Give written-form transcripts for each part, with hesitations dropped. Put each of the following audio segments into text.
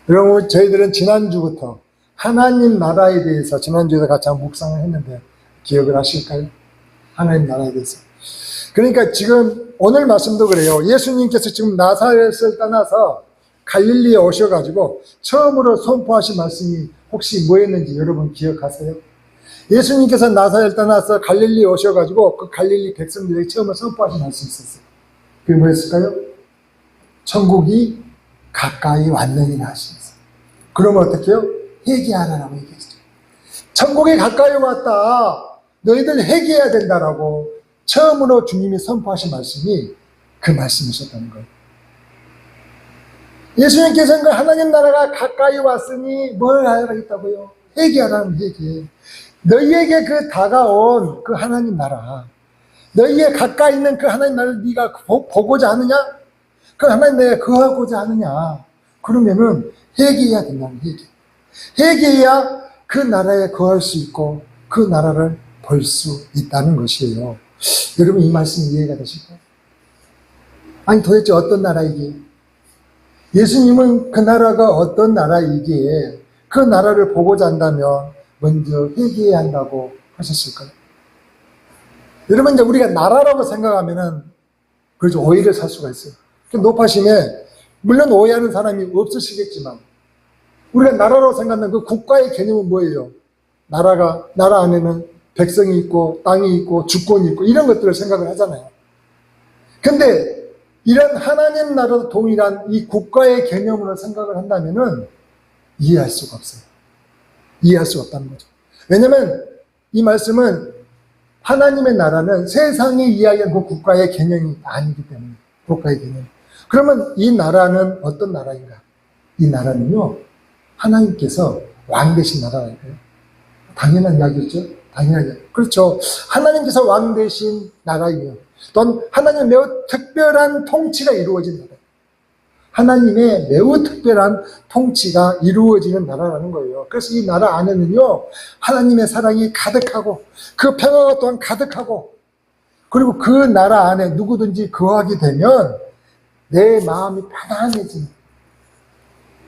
여러분, 저희들은 지난주부터 하나님 나라에 대해서 지난주에도 같이 한번 묵상을 했는데 기억을 하실까요? 하나님 나라에 대해서. 그러니까 지금 오늘 말씀도 그래요. 예수님께서 지금 나사렛을 떠나서 갈릴리에 오셔가지고 처음으로 선포하신 말씀이 혹시 뭐였는지 여러분 기억하세요? 예수님께서 나사렛을 떠나서 갈릴리에 오셔가지고 그 갈릴리 백성들에게 처음으로 선포하신 말씀이 있었어요. 그게 뭐였을까요? 천국이 가까이 왔느니라 하시면서. 그러면 어떻게 해요? 회개하라라고 얘기했어요. 천국이 가까이 왔다. 너희들 회개해야 된다라고 처음으로 주님이 선포하신 말씀이 그 말씀이셨다는 거예요. 예수님께서는 그 하나님 나라가 가까이 왔으니 뭘 하라겠다고요? 회개하라는 회개. 너희에게 그 다가온 그 하나님 나라, 너희의 가까이 있는 그 하나님 나라를 네가 보고자 하느냐? 그 하나님 나라에 거하고자 하느냐? 그러면은 회개해야 된다는 회개. 회개해야 그 나라에 거할 수 있고 그 나라를 볼 수 있다는 것이에요. 여러분 이 말씀 이해가 되실까요? 아니 도대체 어떤 나라이기에? 예수님은 그 나라가 어떤 나라이기에 그 나라를 보고자 한다면 먼저 회개해야 한다고 하셨을까요? 여러분 이제 우리가 나라라고 생각하면은 그래서 오해를 살 수가 있어요. 높아심에 물론 오해하는 사람이 없으시겠지만 우리가 나라라고 생각하는 그 국가의 개념은 뭐예요? 나라 안에는 백성이 있고 땅이 있고 주권이 있고 이런 것들을 생각을 하잖아요. 근데 이런 하나님 나라도 동일한 이 국가의 개념으로 생각을 한다면은 이해할 수가 없어요. 이해할 수가 없다는 거죠. 왜냐면 이 말씀은 하나님의 나라는 세상이 이야기한 그 국가의 개념이 아니기 때문에 국가의 개념. 그러면 이 나라는 어떤 나라인가? 이 나라는요 하나님께서 왕 되신 나라니까요. 당연한 이야기였죠. 당연하게. 그렇죠. 하나님께서 왕 되신 나라이며 또한 하나님의 매우 특별한 통치가 이루어진 나라. 하나님의 매우 특별한 통치가 이루어지는 나라라는 거예요. 그래서 이 나라 안에는요 하나님의 사랑이 가득하고 그 평화가 또한 가득하고 그리고 그 나라 안에 누구든지 거하게 되면 내 마음이 편안해지는,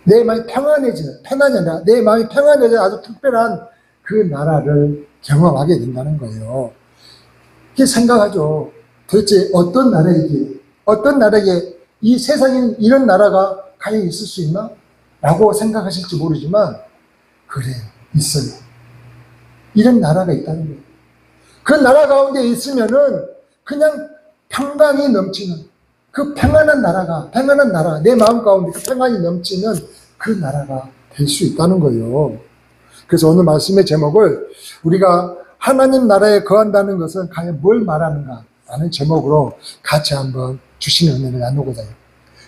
내 마음이 평안해지는, 편안이 아니라 내 마음이 평안해지는 아주 특별한 그 나라를 경험하게 된다는 거예요. 이렇게 생각하죠. 도대체 어떤 나라이기에, 어떤 나라에 이 세상에 이런 나라가 과연 있을 수 있나? 라고 생각하실지 모르지만 그래요. 있어요. 이런 나라가 있다는 거예요. 그 나라 가운데 있으면은 그냥 평강이 넘치는 그 평안한 나라가, 평안한 나라, 내 마음 가운데 그 평안이 넘치는 그 나라가 될 수 있다는 거예요. 그래서 오늘 말씀의 제목을 우리가 하나님 나라에 거한다는 것은 과연 뭘 말하는가 라는 제목으로 같이 한번 주시는 은혜를 나누고자 해요.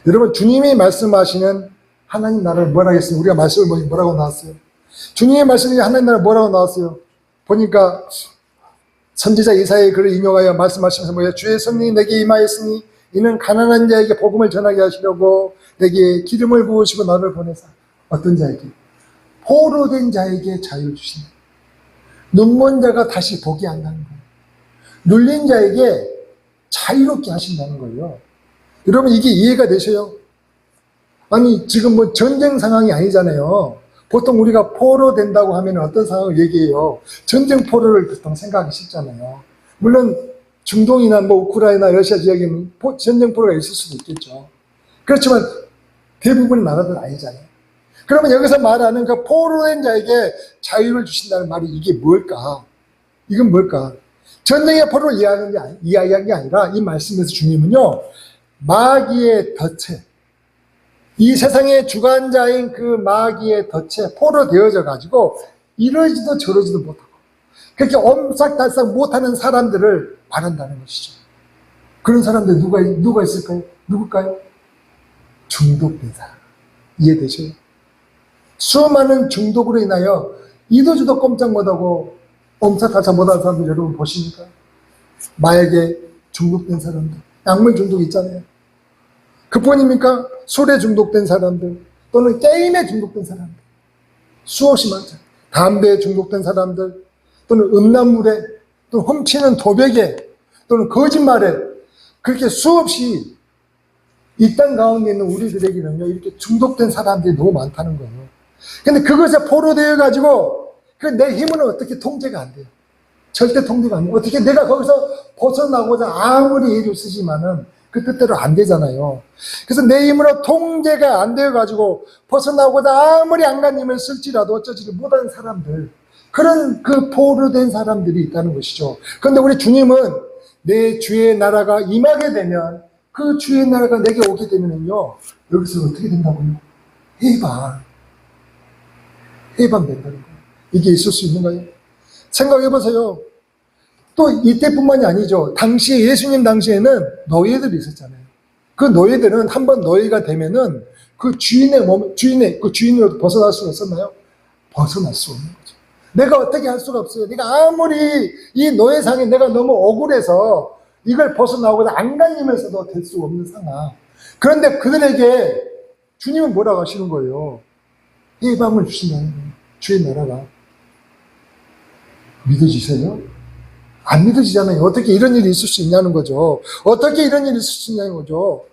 여러분 주님이 말씀하시는 하나님 나라를 뭐라고 했어요? 우리가 말씀을 보니 뭐라고 나왔어요? 주님의 말씀이 하나님 나라 뭐라고 나왔어요? 보니까 선지자 이사야의 글을 인용하여 말씀하시면서 뭐예요? 주의 성령이 내게 임하였으니 이는 가난한 자에게 복음을 전하게 하시려고 내게 기름을 부으시고 나를 보내사. 어떤 자에게? 포로된 자에게 자유를 주신다. 눈먼 자가 다시 보게 한다는 거예요. 눌린 자에게 자유롭게 하신다는 거예요. 여러분 이게 이해가 되셔요? 아니 지금 뭐 전쟁 상황이 아니잖아요. 보통 우리가 포로 된다고 하면 어떤 상황을 얘기해요? 전쟁 포로를 보통 생각하기 쉽잖아요. 물론 중동이나 뭐 우크라이나 러시아 지역에는 전쟁 포로가 있을 수도 있겠죠. 그렇지만 대부분의 나라들은 아니잖아요. 그러면 여기서 말하는 그 포로된 자에게 자유를 주신다는 말이 이게 뭘까? 이건 뭘까? 전쟁의 포로를 이야기한 게 아니라 이 말씀에서 주님은요 마귀의 덫에, 이 세상의 주관자인 그 마귀의 덫에 포로 되어져 가지고 이러지도 저러지도 못하고 그렇게 옴싹달싹 못하는 사람들을 말한다는 것이죠. 그런 사람들 누가 있을까요? 누굴까요? 중독된 사람. 이해되셔요? 수많은 중독으로 인하여 이도저도 꼼짝 못하고 옴싹달싹 못하는 사람들 여러분 보십니까? 마약에 중독된 사람들, 약물 중독 있잖아요. 그뿐입니까? 술에 중독된 사람들 또는 게임에 중독된 사람들 수없이 많죠. 담배에 중독된 사람들 또는 음란물에 또는 훔치는 도백에 또는 거짓말에 그렇게 수없이 이 땅 가운데 있는 우리들에게는요, 이렇게 중독된 사람들이 너무 많다는 거예요. 근데 그것에 포로되어 가지고 내 힘은 어떻게 통제가 안 돼요. 절대 통제가 안 돼요. 어떻게 내가 거기서 벗어나고자 아무리 애를 쓰지만은 그 뜻대로 안 되잖아요. 그래서 내 힘으로 통제가 안 되어 가지고 벗어나고자 아무리 안간힘을 쓸지라도 어쩌지를 못하는 사람들, 그런 그 포로된 사람들이 있다는 것이죠. 그런데 우리 주님은 내 주의 나라가 임하게 되면, 그 주의 나라가 내게 오게 되면요, 여기서 어떻게 된다고요? 해방된다는 거예요. 이게 있을 수 있는가요? 생각해 보세요. 또 이때뿐만이 아니죠. 당시에, 예수님 당시에는 노예들이 있었잖아요. 그 노예들은 한번 노예가 되면은 그 주인으로부터 벗어날 수가 있었나요? 벗어날 수 없는 거죠. 내가 어떻게 할 수가 없어요. 내가 아무리 이 노예상에 내가 너무 억울해서 이걸 벗어나고자 안간힘에서도 될 수 없는 상황. 그런데 그들에게 주님은 뭐라고 하시는 거예요? 해방을 주신다는 거예요. 주의 나라가. 믿어지세요? 안 믿어지잖아요. 어떻게 이런 일이 있을 수 있냐는 거죠. 어떻게 이런 일이 있을 수 있냐는 거죠.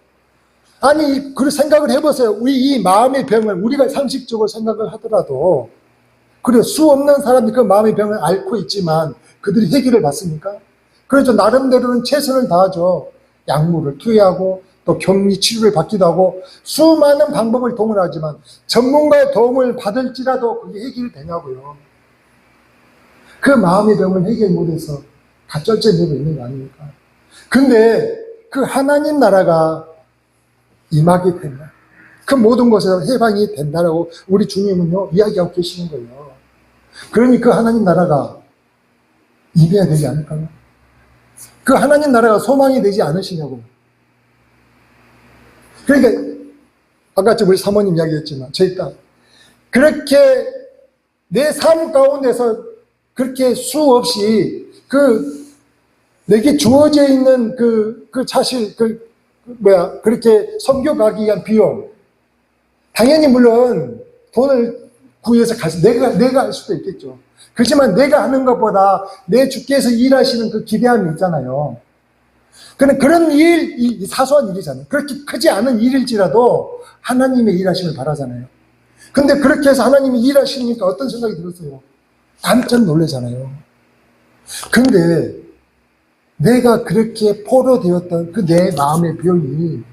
아니, 그 생각을 해보세요. 우리 이 마음의 병을, 우리가 상식적으로 생각을 하더라도, 그래, 수 없는 사람들이 그 마음의 병을 앓고 있지만 그들이 해결을 받습니까? 그래서 나름대로는 최선을 다하죠. 약물을 투여하고 또 격리 치료를 받기도 하고 수많은 방법을 동원하지만 전문가의 도움을 받을지라도 그게 해결이 되냐고요. 그 마음의 병을 해결 못해서 다 쩔쩔매고 있는 거 아닙니까? 근데 그 하나님 나라가 임하게 되면 그 모든 것에서 해방이 된다라고 우리 주님은요 이야기하고 계시는 거예요. 그러니 그 하나님 나라가 임해야 되지 않을까요? 그 하나님 나라가 소망이 되지 않으시냐고. 그러니까 아까 우리 사모님 이야기했지만 저희 딸 그렇게 내 삶 가운데서 그렇게 수없이 내게 주어져 있는 사실 그렇게 선교 가기 위한 비용, 당연히 물론 돈을 구해서 내가 할 수도 있겠죠. 그렇지만 내가 하는 것보다 내 주께서 일하시는 그 기대함이 있잖아요. 그런 이 사소한 일이잖아요. 그렇게 크지 않은 일일지라도 하나님의 일하심을 바라잖아요. 근데 그렇게 해서 하나님이 일하시니까 어떤 생각이 들었어요? 깜짝 놀라잖아요. 근데 내가 그렇게 포로되었던 그 내 마음의 병이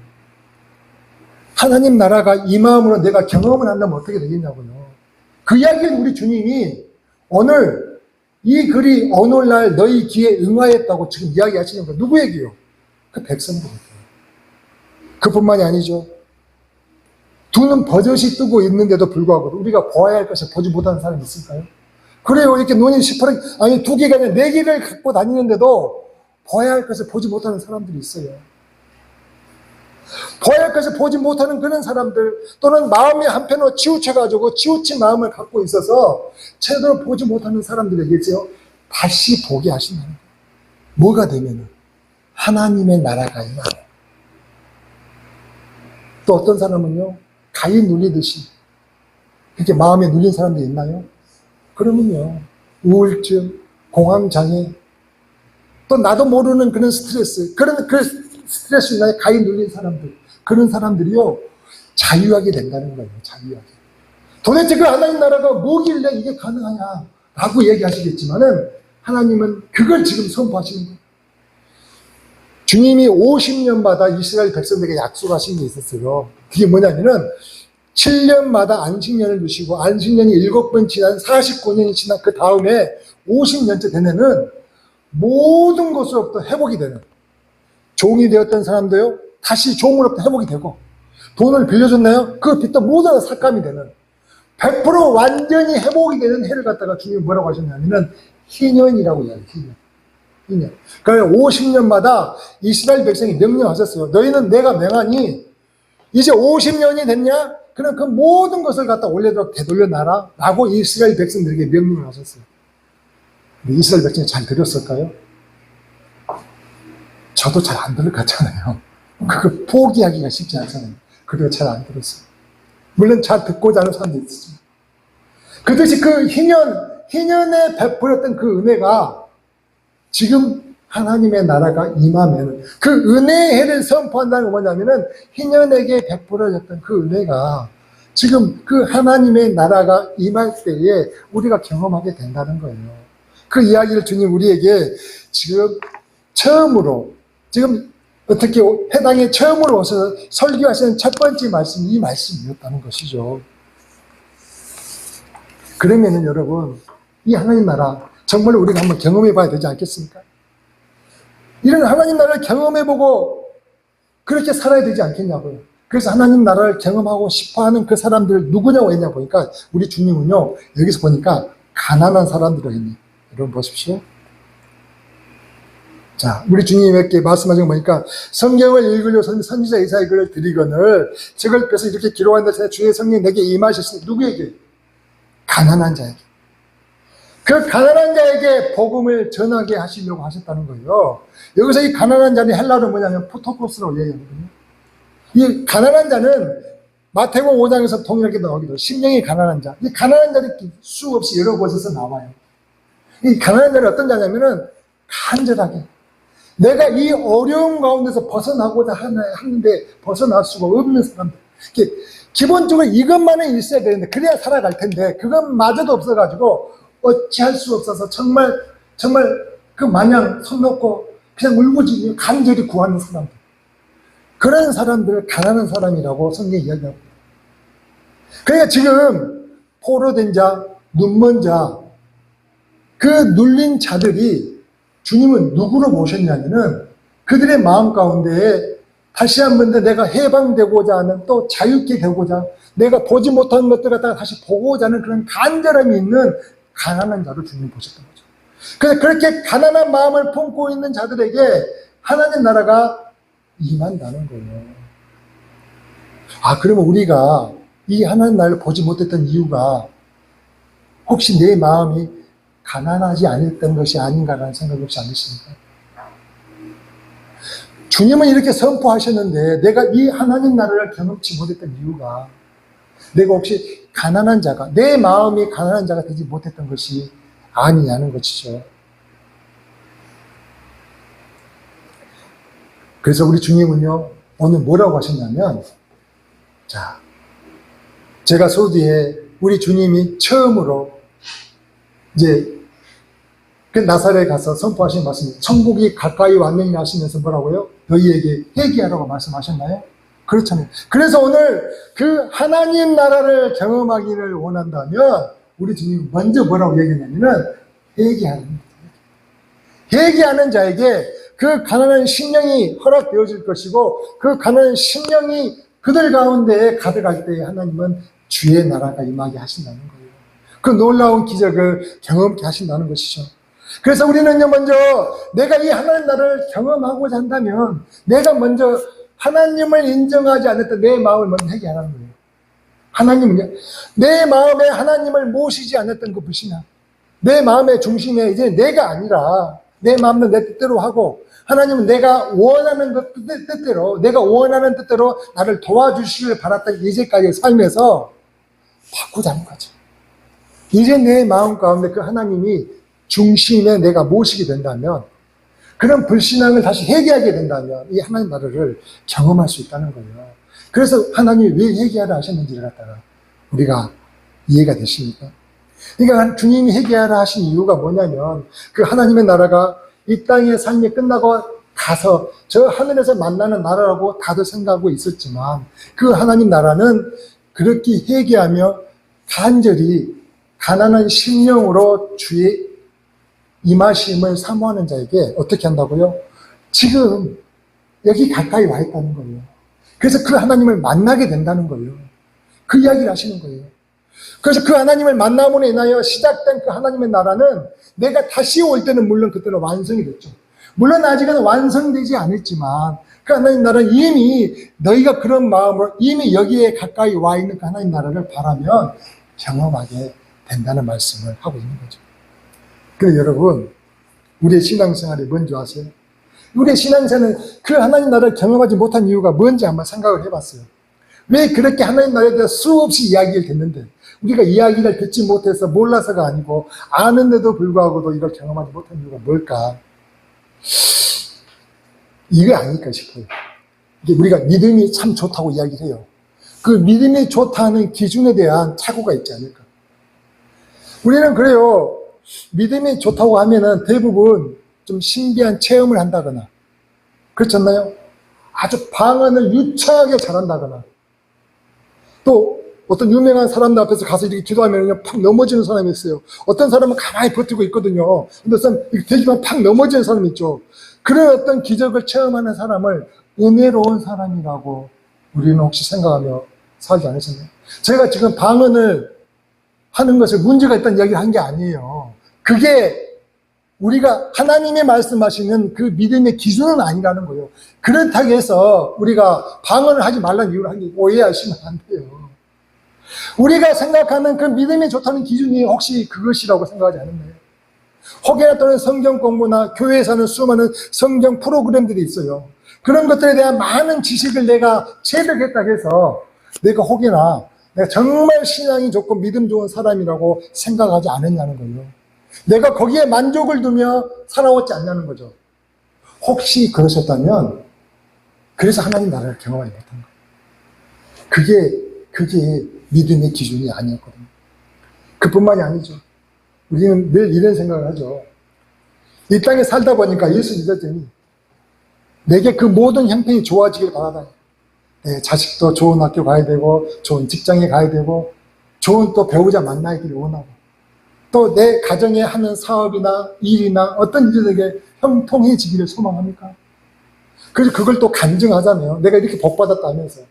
하나님 나라가 이 마음으로 내가 경험을 한다면 어떻게 되겠냐고요. 그 이야기를 우리 주님이 오늘 이 글이 오늘날 너희 귀에 응하였다고 지금 이야기하시는 거 누구에게요? 그 백성들에게. 그뿐만이 아니죠. 두 눈 버젓이 뜨고 있는데도 불구하고 우리가 보아야 할 것을 보지 못하는 사람이 있을까요? 그래요. 이렇게 눈이 시퍼렇게, 아니 두 개가 아니라 네 개를 갖고 다니는데도 보아야 할 것을 보지 못하는 사람들이 있어요. 보아야 할 것을 보지 못하는 그런 사람들, 또는 마음이 한편으로 치우쳐가지고 치우친 마음을 갖고 있어서 제대로 보지 못하는 사람들에게요 다시 보게 하신다는 거예요. 뭐가 되면은 하나님의 나라가 임하네. 또 어떤 사람은요 가위 눌리듯이 그렇게 마음에 눌린 사람들이 있나요? 그러면요 우울증, 공황장애, 또 나도 모르는 그런 스트레스, 그 스트레스 인하여 가위 눌린 사람들, 그런 사람들이요 자유하게 된다는 거예요. 자유하게. 도대체 그 하나님 나라가 뭐길래 이게 가능하냐 라고 얘기하시겠지만은 하나님은 그걸 지금 선포하시는 거예요. 주님이 50년마다 이스라엘 백성들에게 약속하신 게 있었어요. 그게 뭐냐면은 7년마다 안식년을 두시고 안식년이 7번 지난 49년이 지난 그 다음에 50년째 되면은 모든 것으로부터 회복이 되는, 종이 되었던 사람도요 다시 종으로부터 회복이 되고, 돈을 빌려줬나요? 그 빚도 모두 다 삭감이 되는 100% 완전히 회복이 되는 해를 갖다가 주님이 뭐라고 하셨냐면 희년이라고 이야기해요. 희년. 그러니까 50년마다 이스라엘 백성이 명령하셨어요. 너희는 내가 명하니 이제 50년이 됐냐? 그럼 그 모든 것을 갖다 원래대로 되돌려놔라 라고 이스라엘 백성들에게 명령을 하셨어요. 근데 이스라엘 백성이 잘 들었을까요? 저도 잘 안 들을 것 같잖아요. 그거 포기하기가 쉽지 않잖아요. 그래도 잘 안 들었어요. 물론 잘 듣고자 하는 사람도 있었지만 그것이 그 희년에 베풀었던 그 은혜가 지금 하나님의 나라가 임하면 그 은혜의 해를 선포한다는 건 뭐냐면은 희년에게 베풀어졌던 그 은혜가 지금 그 하나님의 나라가 임할 때에 우리가 경험하게 된다는 거예요. 그 이야기를 주님 우리에게 지금 처음으로 지금 어떻게 해당에 처음으로 오셔서 설교하시는 첫 번째 말씀이 이 말씀이었다는 것이죠. 그러면은 여러분 이 하나님 나라 정말 우리가 한번 경험해 봐야 되지 않겠습니까? 이런 하나님 나라를 경험해보고 그렇게 살아야 되지 않겠냐고요. 그래서 하나님 나라를 경험하고 싶어하는 그 사람들 누구냐고 했냐 보니까 우리 주님은요 여기서 보니까 가난한 사람들을 했네. 여러분 보십시오. 자, 우리 주님에게 말씀하신 거 보니까 성경을 읽으려 선지자 이사야의 글을 드리거늘 저걸 펴서 이렇게 기록한 데서 주의 성령 내게 임하셨으니 누구에게? 가난한 자에게. 그 가난한 자에게 복음을 전하게 하시려고 하셨다는 거예요. 여기서 이 가난한 자는 헬라어로 뭐냐면 푸토코스라고 얘기하거든요. 이 가난한 자는 마태복음 5장에서 동일하게 나오기도 해요. 심령이 가난한 자. 이 가난한 자들이 수없이 여러 곳에서 나와요. 이 가난한 자는 어떤 자냐면은 간절하게 내가 이 어려움 가운데서 벗어나고자 하는데 벗어날 수가 없는 사람들. 기본적으로 이것만은 있어야 되는데 그래야 살아갈 텐데 그것마저도 없어가지고 어찌할 수 없어서 정말 그 마냥 손 놓고 그냥 울부짖으며 간절히 구하는 사람들. 그런 사람들을 가난한 사람이라고 성경이 이야기합니다. 그러니까 지금 포로된 자, 눈먼 자, 그 눌린 자들이 주님은 누구로 모셨냐면은 그들의 마음 가운데에 다시 한 번 더 내가 해방되고자 하는 또 자유케 되고자 내가 보지 못한 것들 갖다가 다시 보고자 하는 그런 간절함이 있는 가난한 자를 주님 보셨던 거죠. 그래서 그렇게 가난한 마음을 품고 있는 자들에게 하나님 나라가 임한다는 거예요. 아, 그러면 우리가 이 하나님 나라를 보지 못했던 이유가 혹시 내 마음이 가난하지 않았던 것이 아닌가라는 생각이 혹시 안 드십니까? 주님은 이렇게 선포하셨는데 내가 이 하나님 나라를 경험치 못했던 이유가 내가 혹시 가난한 자가 내 마음이 가난한 자가 되지 못했던 것이 아니냐는 것이죠. 그래서 우리 주님은요 오늘 뭐라고 하셨냐면 자 제가 소두에 우리 주님이 처음으로 이제 그 나사렛에 가서 선포하신 말씀이 천국이 가까이 왔느니 하시면서 뭐라고요? 너희에게 회개하라고 말씀하셨나요? 그렇잖아요. 그래서 오늘 그 하나님 나라를 경험하기를 원한다면 우리 주님이 먼저 뭐라고 얘기했냐면은 회개하는 회개하는 자에게 그 가난한 심령이 허락되어질 것이고 그 가난한 심령이 그들 가운데에 가득할 때에 하나님은 주의 나라가 임하게 하신다는 거예요. 그 놀라운 기적을 경험케 하신다는 것이죠. 그래서 우리는요 먼저 내가 이 하나님 나라를 경험하고자 한다면 내가 먼저 하나님을 인정하지 않았던 내 마음을 먼저 회개하라는 거예요. 하나님은요 내 마음에 하나님을 모시지 않았던 그 불신앙 내 마음의 중심에 이제 내가 아니라 내 마음도 내 뜻대로 하고 하나님은 내가 원하는 것 뜻대로 내가 원하는 뜻대로 나를 도와주시길 바랐던 이제까지의 삶에서 바꾸자는 거죠. 이제 내 마음 가운데 그 하나님이 중심에 내가 모시게 된다면 그런 불신앙을 다시 회개하게 된다면 이 하나님 나라를 경험할 수 있다는 거예요. 그래서 하나님이 왜 회개하라 하셨는지를 갖다가 우리가 이해가 되십니까? 그러니까 주님이 회개하라 하신 이유가 뭐냐면 그 하나님의 나라가 이 땅의 삶이 끝나고 가서 저 하늘에서 만나는 나라라고 다들 생각하고 있었지만 그 하나님 나라는 그렇게 회개하며 간절히 가난한 심령으로 주의 임하심을 사모하는 자에게 어떻게 한다고요? 지금 여기 가까이 와 있다는 거예요. 그래서 그 하나님을 만나게 된다는 거예요. 그 이야기를 하시는 거예요. 그래서 그 하나님을 만남으로 인하여 시작된 그 하나님의 나라는 내가 다시 올 때는 물론 그때는 완성이 됐죠. 물론 아직은 완성되지 않았지만 그 하나님 나라는 이미 너희가 그런 마음으로 이미 여기에 가까이 와 있는 그 하나님 나라를 바라면 경험하게 된다는 말씀을 하고 있는 거죠. 그래서 여러분 우리의 신앙생활이 뭔지 아세요? 우리의 신앙생활은 그 하나님 나라를 경험하지 못한 이유가 뭔지 한번 생각을 해봤어요. 왜 그렇게 하나님 나라에 대해서 수없이 이야기를 듣는데 우리가 이야기를 듣지 못해서 몰라서가 아니고 아는데도 불구하고도 이걸 경험하지 못한 이유가 뭘까? 이게 아닐까 싶어요. 이게 우리가 믿음이 참 좋다고 이야기를 해요. 그 믿음이 좋다는 기준에 대한 착오가 있지 않을까. 우리는 그래요. 믿음이 좋다고 하면은 대부분 좀 신비한 체험을 한다거나, 그렇지 않나요? 아주 방언을 유창하게 잘한다거나, 또 어떤 유명한 사람들 앞에서 가서 이렇게 기도하면 그냥 팍 넘어지는 사람이 있어요. 어떤 사람은 가만히 버티고 있거든요. 근데 이렇게 되지만 팍 넘어지는 사람이 있죠. 그런 어떤 기적을 체험하는 사람을 은혜로운 사람이라고 우리는 혹시 생각하며 살지 않으셨나요? 제가 지금 방언을 하는 것을 문제가 있다는 이야기를 한 게 아니에요. 그게 우리가 하나님의 말씀하시는 그 믿음의 기준은 아니라는 거예요. 그렇다고 해서 우리가 방언을 하지 말라는 이유를 한 게 오해하시면 안 돼요. 우리가 생각하는 그 믿음이 좋다는 기준이 혹시 그것이라고 생각하지 않나요? 혹여나 또는 성경 공부나 교회에서는 수많은 성경 프로그램들이 있어요. 그런 것들에 대한 많은 지식을 내가 체득했다고 해서 내가 혹여나 내가 정말 신앙이 좋고 믿음 좋은 사람이라고 생각하지 않았냐는 거예요. 내가 거기에 만족을 두며 살아왔지 않냐는 거죠. 혹시 그러셨다면 그래서 하나님 나라를 경험하지 못한 거예요. 그게 믿음의 기준이 아니었거든요. 그뿐만이 아니죠. 우리는 늘 이런 생각을 하죠. 이 땅에 살다 보니까 예수 믿었더니 내게 그 모든 형편이 좋아지길 바라다. 내 자식도 좋은 학교 가야 되고 좋은 직장에 가야 되고 좋은 또 배우자 만나기를 원하고 또 내 가정에 하는 사업이나 일이나 어떤 일들에게 형통해지기를 소망합니까? 그래서 그걸 또 간증하잖아요. 내가 이렇게 복받았다면서.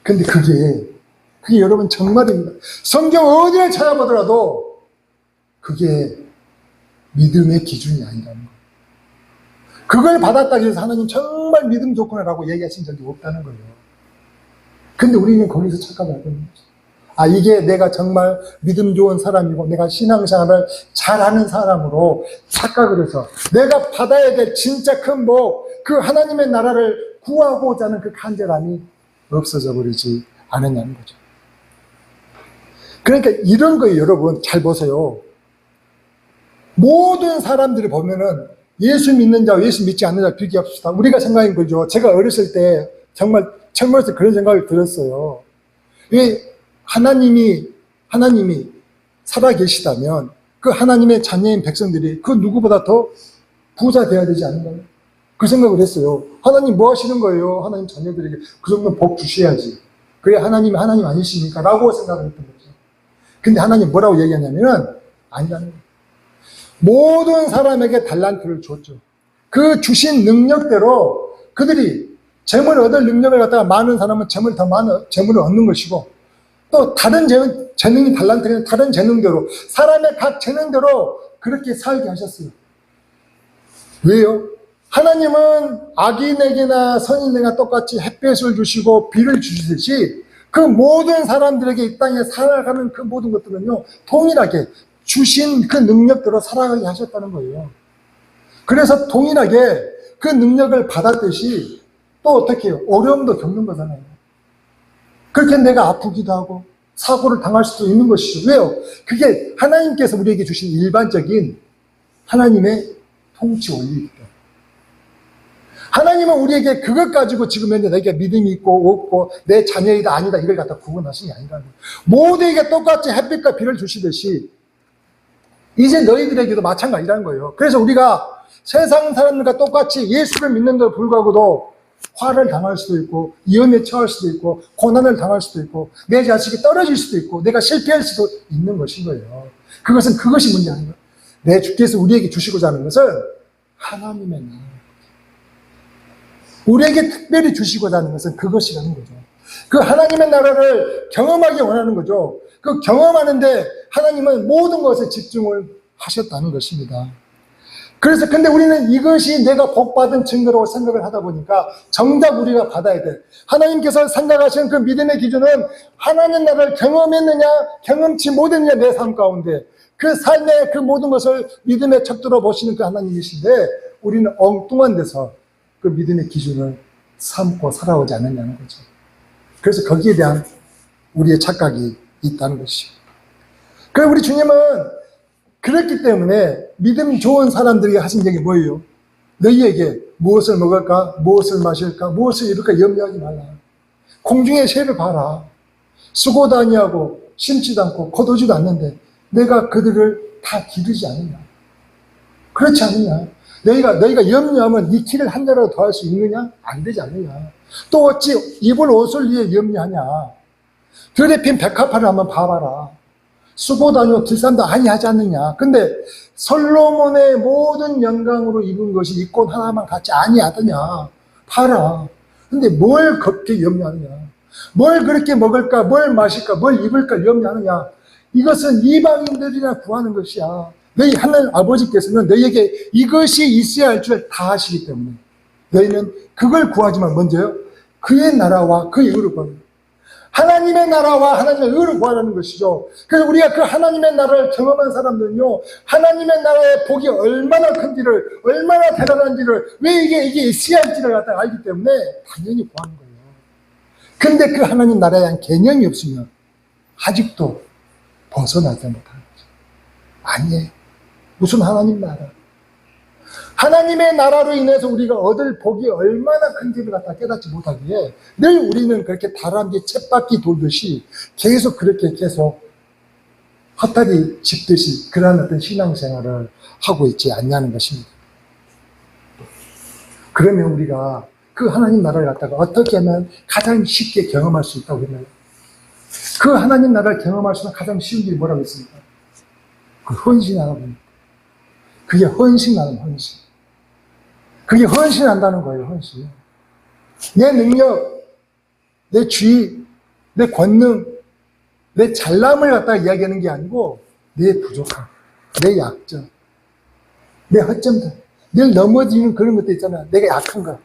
근데 그게 여러분 정말입니다. 성경 어디를 찾아보더라도 그게 믿음의 기준이 아니라는 거예요. 그걸 받았다고 해서 하나님 정말 믿음 좋구나라고 얘기하신 적이 없다는 거예요. 근데 우리는 거기서 착각을 하는 거죠. 아, 이게 내가 정말 믿음 좋은 사람이고 내가 신앙생활을 잘하는 사람으로 착각을 해서 내가 받아야 될 진짜 큰 복, 그 하나님의 나라를 구하고자 하는 그 간절함이 없어져 버리지 않았냐는 거죠. 그러니까 이런 거예요, 여러분. 잘 보세요. 모든 사람들이 보면은 예수 믿는 자와 예수 믿지 않는 자 비교합시다. 우리가 생각한 거죠. 제가 어렸을 때 정말 철물에서 그런 생각을 들었어요. 왜 하나님이 살아계시다면 그 하나님의 자녀인 백성들이 그 누구보다 더 부자 되어야 되지 않는가요? 그 생각을 했어요. 하나님 뭐 하시는 거예요? 하나님 자녀들에게 그 정도는 복 주셔야지. 그래 하나님 아니십니까? 라고 생각을 했던 거죠. 근데 하나님 뭐라고 얘기하냐면은 아니라는 거예요. 모든 사람에게 달란트를 줬죠. 그 주신 능력대로 그들이 재물을 얻을 능력을 갖다가 많은 사람은 재물을 얻는 것이고 또 다른 재능이 달란트는 다른 재능대로 사람의 각 재능대로 그렇게 살게 하셨어요. 왜요? 하나님은 악인에게나 선인에게나 똑같이 햇볕을 주시고 비를 주시듯이 그 모든 사람들에게 이 땅에 살아가는 그 모든 것들은요 동일하게 주신 그 능력대로 살아가게 하셨다는 거예요. 그래서 동일하게 그 능력을 받았듯이 또 어떻게 해요? 어려움도 겪는 거잖아요. 그렇게 내가 아프기도 하고 사고를 당할 수도 있는 것이죠. 왜요? 그게 하나님께서 우리에게 주신 일반적인 하나님의 통치 원리이기 때문에. 하나님은 우리에게 그것 가지고 지금 현재 내게 믿음이 있고 없고 내 자녀이다 아니다 이걸 갖다 구분하신 게 아니라는 거예요. 모두에게 똑같이 햇빛과 비를 주시듯이 이제 너희들에게도 마찬가지라는 거예요. 그래서 우리가 세상 사람들과 똑같이 예수를 믿는데도 불구하고도 화를 당할 수도 있고 위험에 처할 수도 있고 고난을 당할 수도 있고 내 자식이 떨어질 수도 있고 내가 실패할 수도 있는 것인 거예요. 그것이 문제 아닌 거예요. 내 주께서 우리에게 주시고자 하는 것은 하나님의 나라. 우리에게 특별히 주시고자 하는 것은 그것이라는 거죠. 그 하나님의 나라를 경험하기 원하는 거죠. 그 경험하는데 하나님은 모든 것에 집중을 하셨다는 것입니다. 그래서 근데 우리는 이것이 내가 복받은 증거라고 생각을 하다 보니까 정작 우리가 받아야 돼. 하나님께서 생각하시는 그 믿음의 기준은 하나님 나라를 경험했느냐 경험치 못했느냐 내 삶 가운데 그 삶의 그 모든 것을 믿음의 척도로 보시는 그 하나님이신데 우리는 엉뚱한 데서 그 믿음의 기준을 삼고 살아오지 않느냐는 거죠. 그래서 거기에 대한 우리의 착각이 있다는 것이죠. 그럼 우리 주님은 그렇기 때문에 믿음 좋은 사람들에게 하신 얘기 뭐예요? 너희에게 무엇을 먹을까, 무엇을 마실까, 무엇을 입을까 염려하지 말라. 공중의 새를 봐라. 수고도 아니하고 심지도 않고 거두지도 않는데 내가 그들을 다 기르지 않느냐. 그렇지 않느냐. 너희가 염려하면 네 키를 한 자라도 더할 수 있느냐? 안 되지 않느냐. 또 어찌 입을 옷을 위해 염려하냐. 들에 핀 백합화를 한번 봐봐라. 수고도 아니고 길쌈도 아니하지 않느냐. 근데 솔로몬의 모든 영광으로 입은 것이 이 꽃 하나만 같이 아니하더냐. 봐라. 근데 뭘 그렇게 염려하느냐. 뭘 그렇게 먹을까, 뭘 마실까, 뭘 입을까 염려하느냐. 이것은 이방인들이나 구하는 것이야. 너희 하나님 아버지께서는 너희에게 이것이 있어야 할 줄 다 아시기 때문에 너희는 그걸 구하지만 먼저요, 그의 나라와 그의 의를 구하는 거예요. 하나님의 나라와 하나님의 의를 구하라는 것이죠. 그래서 우리가 그 하나님의 나라를 경험한 사람들은요, 하나님의 나라의 복이 얼마나 큰지를, 얼마나 대단한지를, 왜 이게 있어야 할지를 갖다가 알기 때문에 당연히 구하는 거예요. 근데 그 하나님 나라에 대한 개념이 없으면 아직도 벗어나지 못하는 거죠. 아니에요. 무슨 하나님 나라. 하나님의 나라로 인해서 우리가 얻을 복이 얼마나 큰지를 갖다 깨닫지 못하기에 늘 우리는 그렇게 다람쥐 쳇바퀴 돌듯이 계속 그렇게 계속 헛다리 짚듯이 그러한 어떤 신앙생활을 하고 있지 않냐는 것입니다. 그러면 우리가 그 하나님 나라를 갖다가 어떻게 하면 가장 쉽게 경험할 수 있다고 했나요? 그 하나님 나라를 경험할 수 있는 가장 쉬운 길이 뭐라고 했습니까? 그 헌신하라고 합니다. 그게 헌신하는 헌신. 그게 헌신한다는 거예요, 헌신. 내 능력, 내 주의, 내 권능, 내 잘남을 갖다가 이야기하는 게 아니고 내 부족함, 내 약점, 내 허점들, 늘 넘어지는 그런 것도 있잖아. 내가 약한 거.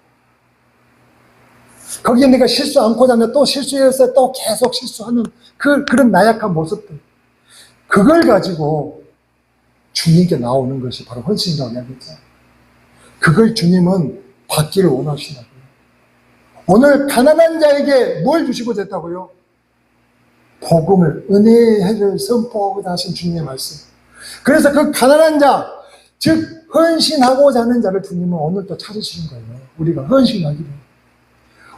거기에 내가 실수 않고자 하면 또 실수해서 또 계속 실수하는 그런 나약한 모습들. 그걸 가지고 주님께 나오는 것이 바로 헌신이라고 이야기했죠. 그걸 주님은 받기를 원하시다고요. 오늘 가난한 자에게 뭘 주시고자 했다고요? 복음을, 은혜를 선포하고자 하신 주님의 말씀. 그래서 그 가난한 자, 즉 헌신하고자 하는 자를 주님은 오늘 또 찾으시는 거예요. 우리가 헌신하기를.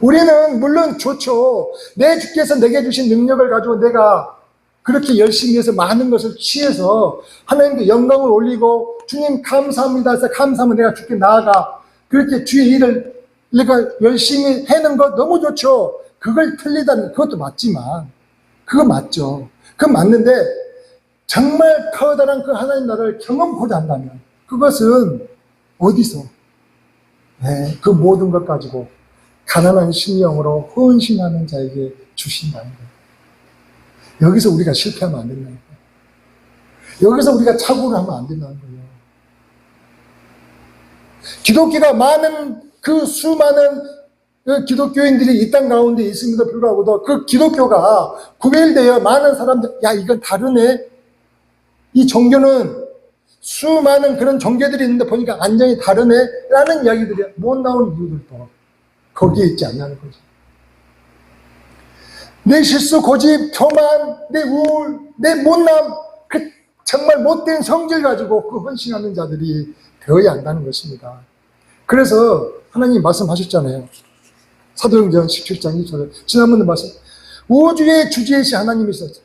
우리는 물론 좋죠. 내 주께서 내게 주신 능력을 가지고 내가 그렇게 열심히 해서 많은 것을 취해서 하나님께 영광을 올리고 주님 감사합니다 해서 감사하면 내가 주께 나아가 그렇게 주의 일을 내가 열심히 해는 것 너무 좋죠. 그걸 틀리다는 그것도 맞지만 그거 맞죠. 그건 맞는데 정말 커다란 그 하나님 나라를 경험하고자 한다면 그것은 어디서 그 모든 것 가지고 가난한 심령으로 헌신하는 자에게 주신다는 거예요. 여기서 우리가 실패하면 안 된다는 거예요. 여기서 우리가 착오를 하면 안 된다는 거예요. 기독교가 많은 그 수많은 그 기독교인들이 이 땅 가운데 있음에도 불구하고도 그 기독교가 구별되어 많은 사람들, 야, 이건 다르네. 이 종교는 수많은 그런 종교들이 있는데 보니까 안정이 다르네. 라는 이야기들이 못 나오는 이유들도 거기에 있지 않냐는 거죠. 내 실수, 고집, 교만, 내 우울, 내 못남, 그 정말 못된 성질 가지고 그 헌신하는 자들이 되어야 한다는 것입니다. 그래서 하나님 말씀하셨잖아요. 사도행전 17장 2절. 지난번에 말씀. 우주의 주제이신 하나님이셨죠.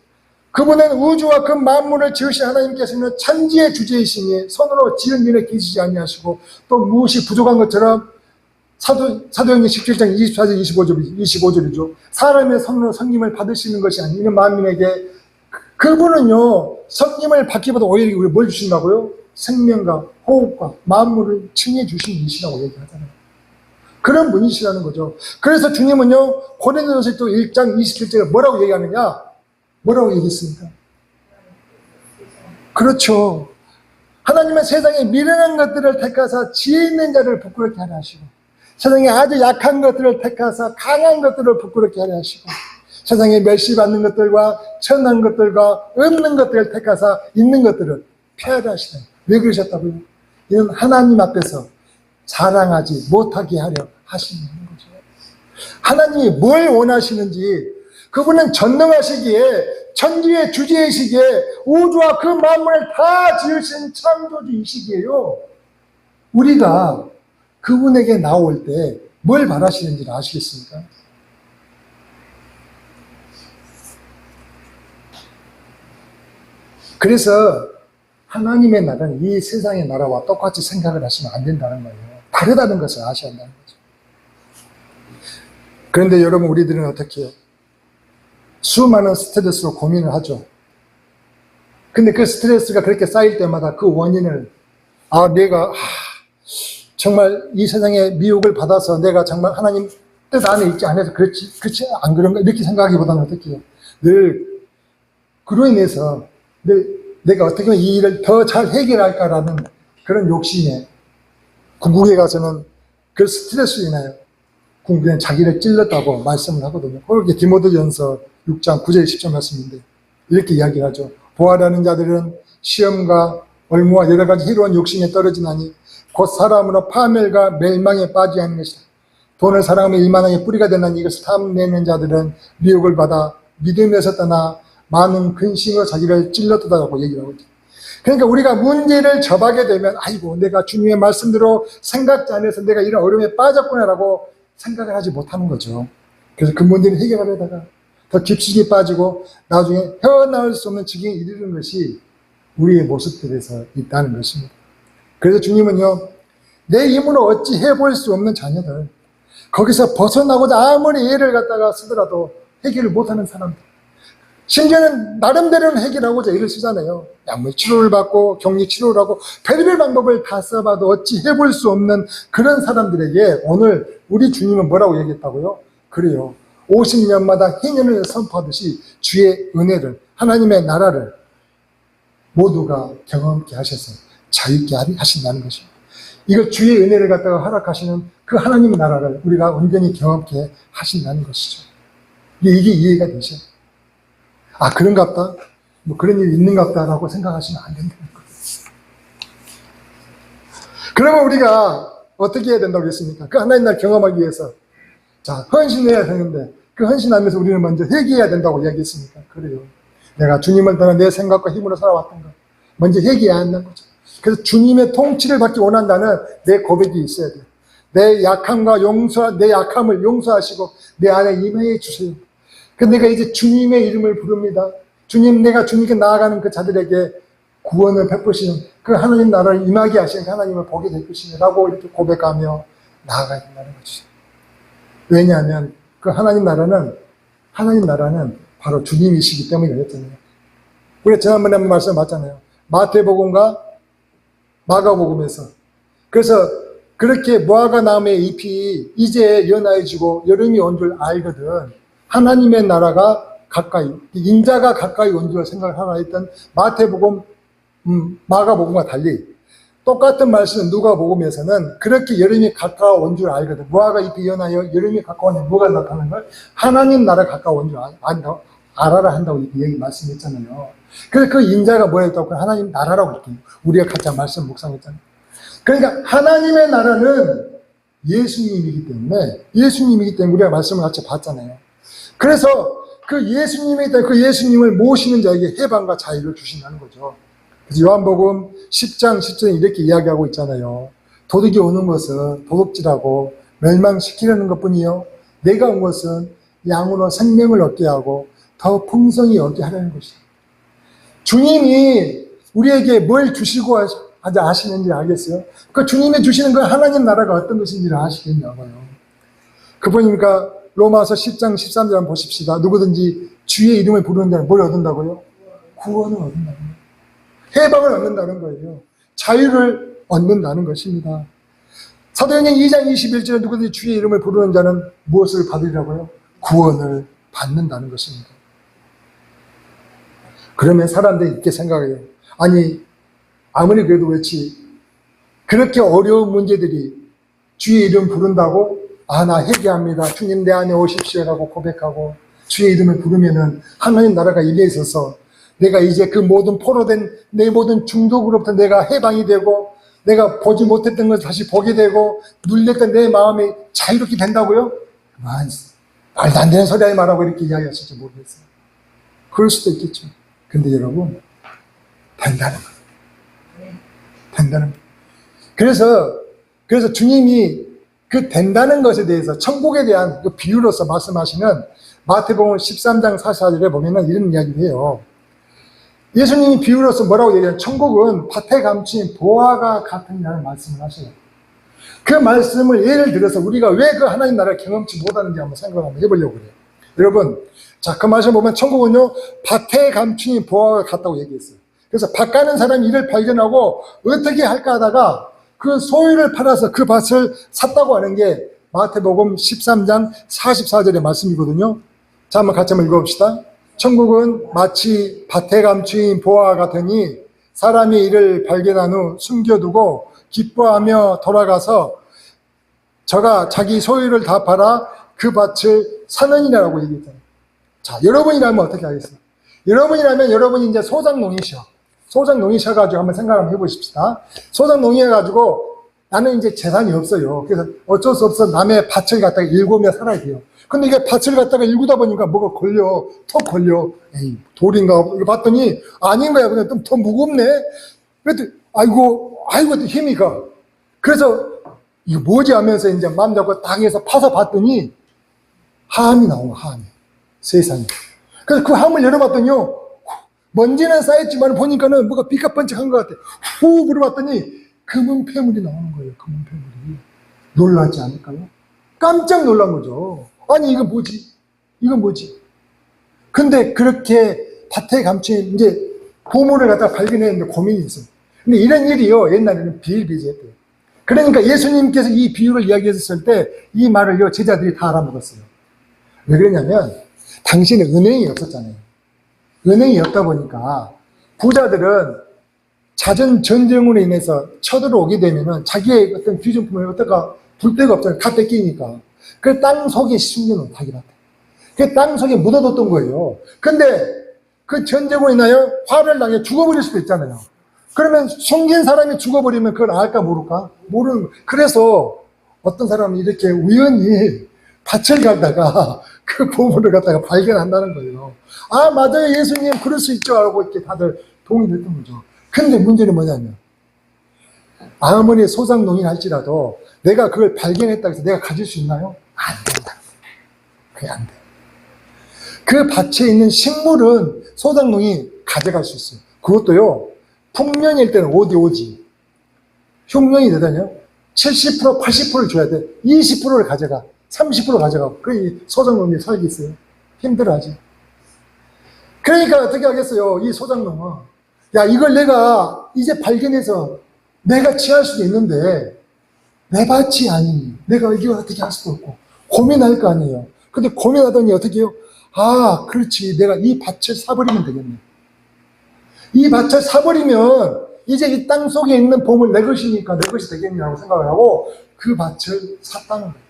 그분은 우주와 그 만물을 지으신 하나님께서는 천지의 주제이시니 손으로 지은 일에 계시지 아니하시고 또 무엇이 부족한 것처럼 사도행전 17장 24절 25절이죠. 사람의 손으로 성김을 받으시는 것이 아니면 만민에게 그분은요 성김을 받기보다 오히려 우리 뭘 주신다고요? 생명과 호흡과 만물을 칭해 주신 분이시라고 얘기하잖아요. 그런 분이시라는 거죠. 그래서 주님은요 고린도전서 또 1장 27절에 뭐라고 얘기하느냐? 뭐라고 얘기했습니까? 그렇죠. 하나님은 세상에 미련한 것들을 택하사 지혜 있는 자를 부끄럽게 하려 하시고 세상에 아주 약한 것들을 택하사 강한 것들을 부끄럽게 하려 하시고 세상에 멸시받는 것들과 천한 것들과 없는 것들을 택하사 있는 것들을 폐하려 하시다. 왜 그러셨다고요? 이는 하나님 앞에서 자랑하지 못하게 하려 하시는 거죠. 하나님이 뭘 원하시는지 그분은 전능하시기에 천지의 주제이시기에 우주와 그 만물을 다 지으신 창조주이시기에요. 우리가 그분에게 나올 때 뭘 바라시는지 아시겠습니까? 그래서 하나님의 나라는 이 세상의 나라와 똑같이 생각을 하시면 안 된다는 거예요. 다르다는 것을 아셔야 한다는 거죠. 그런데 여러분, 우리들은 어떻게 해요? 수많은 스트레스로 고민을 하죠. 근데 그 스트레스가 그렇게 쌓일 때마다 그 원인을, 내가 정말 이 세상에 미혹을 받아서 내가 정말 하나님 뜻 안에 있지 않아서 그렇지 안 그런가 이렇게 생각하기보다는 어떻게 해요? 늘 그로 인해서 내가 어떻게 하면 이 일을 더 잘 해결할까라는 그런 욕심에 궁극에 가서는 그 스트레스로 인하여 궁극에는 자기를 찔렀다고 말씀을 하거든요. 그렇게 디모데전서 6장 9절 10절 말씀인데 이렇게 이야기하죠. 보아라는 자들은 시험과 얼무와 여러 가지 희로한 욕심에 떨어지나니 곧 사람으로 파멸과 멸망에 빠지게 하는 것이다. 돈을 사랑하며 일만하게 뿌리가 되나니 이것을 탐내는 자들은 미혹을 받아 믿음에서 떠나 많은 근심으로 자기를 찔렀다고 얘기를 하고 있죠. 그러니까 우리가 문제를 접하게 되면 아이고 내가 주님의 말씀대로 생각지 않아서 내가 이런 어려움에 빠졌구나라고 생각을 하지 못하는 거죠. 그래서 그 문제를 해결하려다가 더 깊숙이 빠지고 나중에 헤어나올 수 없는 지경에 이르는 것이 우리의 모습들에서 있다는 것입니다. 그래서 주님은요, 내 힘으로 어찌 해볼 수 없는 자녀들, 거기서 벗어나고자 아무리 애를 갖다가 쓰더라도 해결을 못하는 사람들, 심지어는 나름대로는 해결하고자 애를 쓰잖아요. 약물 치료를 받고 격리 치료를 하고 별별 방법을 다 써봐도 어찌 해볼 수 없는 그런 사람들에게 오늘 우리 주님은 뭐라고 얘기했다고요? 그래요. 50년마다 희년을 선포하듯이 주의 은혜를, 하나님의 나라를 모두가 경험케 하셔서 자유케 하신다는 것입니다. 이거 주의 은혜를 갖다가 허락하시는 그 하나님의 나라를 우리가 온전히 경험케 하신다는 것이죠. 이게 이해가 되셔요. 그런갑다? 뭐 그런 일이 있는갑다라고 생각하시면 안 된다는 거예요. 그러면 우리가 어떻게 해야 된다고 했습니까? 그 하나님 나라를 경험하기 위해서 헌신해야 되는데 그 헌신하면서 우리는 먼저 회개해야 된다고 이야기했습니까? 그래요. 내가 주님을 떠나 내 생각과 힘으로 살아왔던 거 먼저 회개해야 한다는 거죠. 그래서 주님의 통치를 받기 원한다는 내 고백이 있어야 돼요. 내 약함을 용서하시고 내 안에 임해 주세요. 내가 이제 주님의 이름을 부릅니다. 내가 주님께 나아가는 그 자들에게 구원을 베푸시는 그 하나님 나라를 임하게 하시는 그 하나님을 보게 될 것이라고 이렇게 고백하며 나아가야 된다는 거죠. 왜냐하면 그 하나님 나라는 바로 주님이시기 때문에 그랬잖아요. 우리가 지난번에 한번 말씀 봤잖아요. 마태복음과 마가복음에서. 그래서 그렇게 무화과 나무의 잎이 이제 연하여지고 여름이 온 줄 알거든. 하나님의 나라가 가까이, 인자가 가까이 온 줄 생각을 하나 했던 마태복음, 마가복음과 달리 똑같은 말씀은 누가복음에서는 그렇게 여름이 가까워온 줄 알거든. 무화과 잎이 연하여 여름이 가까워오니 뭐가 나타나는 걸? 하나님 나라 가까워온 줄 알아라 한다고 이렇게 얘기 말씀했잖아요. 그래서 그 인자가 뭐였다고? 하나님 나라라고 이렇게 우리가 같이 말씀 묵상했잖아요. 그러니까 하나님의 나라는 예수님이기 때문에 우리가 말씀을 같이 봤잖아요. 그래서 그 예수님을 모시는 자에게 해방과 자유를 주신다는 거죠. 그래서 요한복음 10장 10절에 이렇게 이야기하고 있잖아요. 도둑이 오는 것은 도둑질하고 멸망시키려는 것뿐이요, 내가 온 것은 양으로 생명을 얻게 하고 더 풍성히 얻게 하려는 것이다. 주님이 우리에게 뭘 주시고 아시는지 알겠어요? 그 주님이 주시는 그 하나님 나라가 어떤 것인지를 아시겠냐고요. 그분이니까 로마서 10장 13절 한번 보십시다. 누구든지 주의 이름을 부르는 자는 뭘 얻는다고요? 구원을 얻는다는 거예요. 해방을 얻는다는 거예요. 자유를 얻는다는 것입니다. 사도행전 2장 21절에 누구든지 주의 이름을 부르는 자는 무엇을 받으리라고요? 구원을 받는다는 것입니다. 그러면 사람들이 이렇게 생각해요. 아무리 그래도 그렇지, 그렇게 어려운 문제들이 주의 이름 부른다고 나 회개합니다, 주님 내 안에 오십시오라고 고백하고 주의 이름을 부르면은 하나님 나라가 임해 있어서 내가 이제 그 모든 포로된 내 모든 중독으로부터 내가 해방이 되고 내가 보지 못했던 걸 다시 보게 되고 눌렸던 내 마음이 자유롭게 된다고요? 말도 안 되는 소리 하지 말라고 이렇게 이야기하실지 모르겠어요. 그럴 수도 있겠죠. 근데 여러분, 된다는 거예요. 그래서 그래서 주님이 그 된다는 것에 대해서 천국에 대한 그 비유로서 말씀하시는 마태복음 13장 44절에 보면은 이런 이야기를 해요. 예수님이 비유로서 뭐라고 얘기해요? 천국은 밭에 감춘 보화가 같으니라는 말씀을 하셔요. 그 말씀을 예를 들어서 우리가 왜 그 하나님 나라를 경험치 못하는지 한번 생각을 한번 해보려고 그래요. 여러분, 자, 그 말씀 보면 천국은요, 밭에 감춘 보화가 같다고 얘기했어요. 그래서 밭 가는 사람이 이를 발견하고 어떻게 할까 하다가 그 소유를 팔아서 그 밭을 샀다고 하는 게 마태복음 13장 44절의 말씀이거든요. 자, 한번 같이 한번 읽어봅시다. 천국은 마치 밭에 감추인 보화와 같으니 사람이 이를 발견한 후 숨겨두고 기뻐하며 돌아가서 저가 자기 소유를 다 팔아 그 밭을 사느니라고 얘기했잖아요. 자, 여러분이라면 어떻게 하겠어요? 여러분이라면 여러분이 이제 소작농이셔. 소작농이셔가지고 한번 생각 한번 해보십시다. 소작농이해가지고 나는 이제 재산이 없어요. 그래서 어쩔 수 없어 남의 밭을 갖다가 일구며 살아야 돼요. 근데 이게 밭을 갖다가 일구다 보니까 뭐가 걸려, 턱 걸려. 에이, 돌인가? 이거 봤더니 아닌 거야. 그냥 좀 더 무겁네. 그랬더니 아이고, 또 힘이 가. 그래서 이거 뭐지 하면서 이제 마음 잡고 딱 해서 파서 봤더니 함이 나온 거야, 함이. 세상에. 그래서 그 함을 열어봤더니요, 먼지는 쌓였지만 보니까는 뭐가 삐까뻔쩍한 것 같아. 후 불어봤더니 금은 폐물이 나오는 거예요, 금은 폐물이. 놀라지 않을까요? 깜짝 놀란 거죠. 아니, 이건 뭐지? 이건 뭐지? 근데 그렇게 밭에 감춘 이제 보물을 갖다 발견했는데 고민이 있어요. 근데 이런 일이요, 옛날에는 비일비재했대요. 그러니까 예수님께서 이 비유를 이야기했을 때 이 말을요, 제자들이 다 알아먹었어요. 왜 그러냐면, 당시에는 은행이 없었잖아요. 은행이 없다 보니까 부자들은 잦은 전쟁으로 인해서 쳐들어오게 되면은 자기의 어떤 귀중품을 어떨까 불 데가 없잖아요. 다 뺏기니까. 그 땅 속에 숨겨놓은 닭이란다. 그 땅 속에 묻어뒀던 거예요. 근데 그 전쟁으로 인하여 화를 당해 죽어버릴 수도 있잖아요. 그러면 숨긴 사람이 죽어버리면 그걸 알까 모를까? 모르는 거예요. 그래서 어떤 사람은 이렇게 우연히 밭을 가다가 그 보물을 갖다가 발견한다는 거예요. 아, 맞아요. 예수님, 그럴 수 있죠. 하고 이렇게 다들 동의를 했던 거죠. 근데 문제는 뭐냐면, 아무리 소상농인 할지라도 내가 그걸 발견했다고 해서 내가 가질 수 있나요? 안 된다. 그게 안 돼. 그 밭에 있는 식물은 소상농이 가져갈 수 있어요. 그것도요, 풍년일 때는 오지. 흉년이 되다니요. 70%, 80%를 줘야 돼. 20%를 가져가. 30% 가져가고. 그 소작농이 살겠어요? 힘들어하지. 그러니까 어떻게 하겠어요? 이 소작농은. 야, 이걸 내가 이제 발견해서 내가 취할 수도 있는데, 내 밭이 아니니. 내가 이걸 어떻게 할 수도 없고. 고민할 거 아니에요. 근데 고민하더니 어떻게 해요? 아, 그렇지. 내가 이 밭을 사버리면 되겠네. 이 밭을 사버리면 이제 이 땅 속에 있는 보물 내 것이니까 내 것이 되겠냐고 생각을 하고 그 밭을 샀다는 거예요.